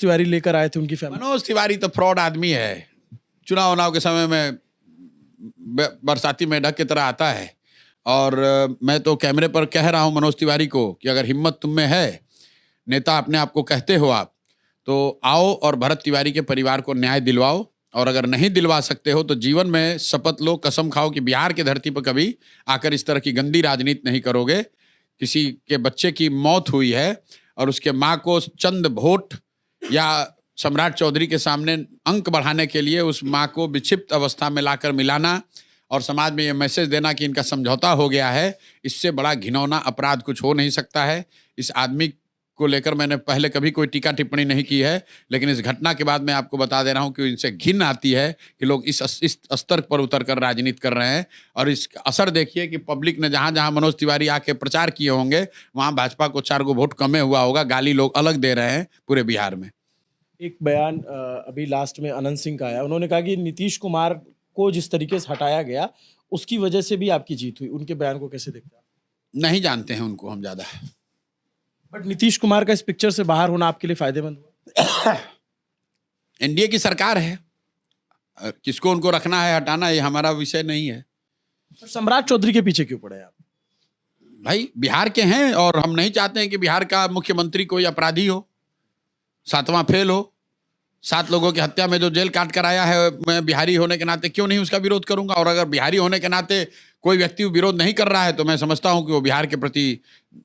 तिवारी लेकर आए थे उनकी फैमिली? मनोज तिवारी तो फ्रॉड आदमी है। चुनाव के समय में बरसाती मेढक की तरह आता है। और मैं तो कैमरे पर कह रहा हूं मनोज तिवारी को कि अगर हिम्मत तुम में है, नेता अपने आप को कहते हो आप, तो आओ और भरत तिवारी के परिवार को न्याय दिलवाओ। और अगर नहीं दिलवा सकते हो तो जीवन में शपथ लो, कसम खाओ कि बिहार की धरती पर कभी आकर इस तरह की गंदी राजनीति नहीं करोगे। किसी के बच्चे की मौत हुई है और उसके माँ को चंद वोट या सम्राट चौधरी के सामने अंक बढ़ाने के लिए उस माँ को विक्षिप्त अवस्था में लाकर मिलाना और समाज में ये मैसेज देना कि इनका समझौता हो गया है, इससे बड़ा घिनौना अपराध कुछ हो नहीं सकता है। इस आदमी को लेकर मैंने पहले कभी कोई टीका टिप्पणी नहीं की है, लेकिन इस घटना के बाद मैं आपको बता दे रहा हूं कि इनसे घिन आती है कि लोग इस स्तर पर उतर कर राजनीति कर रहे हैं। और इसका असर देखिए कि पब्लिक ने जहां जहां मनोज तिवारी आके प्रचार किए होंगे वहां भाजपा को 4 गो वोट कमे हुआ होगा। गाली लोग अलग दे रहे हैं पूरे बिहार में। एक बयान अभी लास्ट में अनंत सिंह का आया, उन्होंने कहा कि नीतीश कुमार को जिस तरीके से हटाया गया उसकी वजह से भी आपकी जीत हुई। उनके बयान को कैसे देखते हैं? नहीं जानते हैं उनको हम ज्यादा। बट नीतीश कुमार का इस पिक्चर से बाहर होना आपके लिए फायदेमंद हुआ? एनडीए की सरकार है, किसको उनको रखना है हटाना ये हमारा विषय नहीं है। तो सम्राट चौधरी के पीछे क्यों पड़े आप? भाई बिहार के हैं और हम नहीं चाहते हैं कि बिहार का मुख्यमंत्री कोई अपराधी हो, 7वां फेल हो। 7 लोगों की हत्या में जो जेल काट कर आया है, मैं बिहारी होने के नाते क्यों नहीं उसका विरोध करूंगा। और अगर बिहारी होने के नाते कोई व्यक्ति विरोध नहीं कर रहा है तो मैं समझता हूं कि वो बिहार के प्रति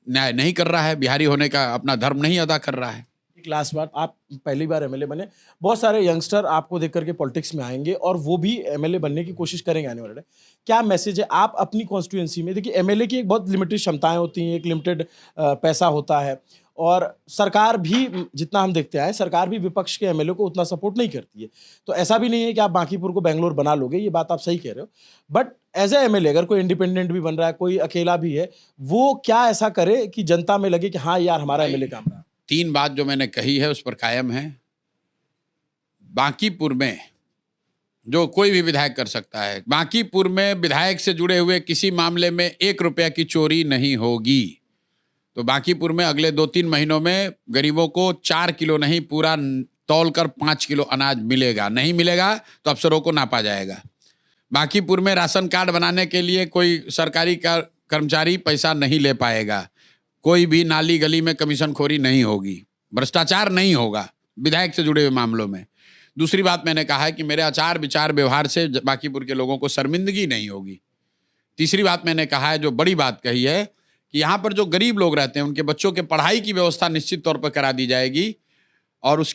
न्याय नहीं कर रहा है, बिहारी होने का अपना धर्म नहीं अदा कर रहा है। एक लास्ट बात, आप पहली बार एमएलए बने, बहुत सारे यंगस्टर आपको देख करके पॉलिटिक्स में आएंगे और वो भी एमएलए बनने की कोशिश करेंगे आने वाले टाइम। क्या मैसेज है आप अपनी कॉन्स्टिट्यूएंसी में? देखिए एमएलए की एक बहुत लिमिटेड क्षमताएं होती हैं, एक लिमिटेड पैसा होता है और सरकार भी, जितना हम देखते आए, सरकार भी विपक्ष के एमएलए को उतना सपोर्ट नहीं करती है। तो ऐसा भी नहीं है कि आप बांकीपुर को बेंगलोर बना लोगे, ये बात आप सही कह रहे हो। बट एज ए एमएलए अगर कोई इंडिपेंडेंट भी बन रहा है, कोई अकेला भी है, वो क्या ऐसा करे कि जनता में लगे कि हाँ यार हमारा एमएलए काम रहा? 3 बात जो मैंने कही है उस पर कायम है। बांकीपुर में जो कोई भी विधायक कर सकता है, बांकीपुर में विधायक से जुड़े हुए किसी मामले में 1 रुपया की चोरी नहीं होगी। तो बांकीपुर में अगले 2-3 महीनों में गरीबों को 4 किलो नहीं, पूरा तौल कर 5 किलो अनाज मिलेगा। नहीं मिलेगा तो अफसरों को नापा जाएगा। बांकीपुर में राशन कार्ड बनाने के लिए कोई सरकारी कर्मचारी पैसा नहीं ले पाएगा। कोई भी नाली गली में कमीशनखोरी नहीं होगी, भ्रष्टाचार नहीं होगा विधायक से जुड़े हुए मामलों में। दूसरी बात मैंने कहा है कि मेरे आचार विचार व्यवहार से बांकीपुर के लोगों को शर्मिंदगी नहीं होगी। तीसरी बात मैंने कहा है, जो बड़ी बात कही है, कि यहाँ पर जो गरीब लोग रहते हैं उनके बच्चों के पढ़ाई की व्यवस्था निश्चित तौर पर करा दी जाएगी और उसकी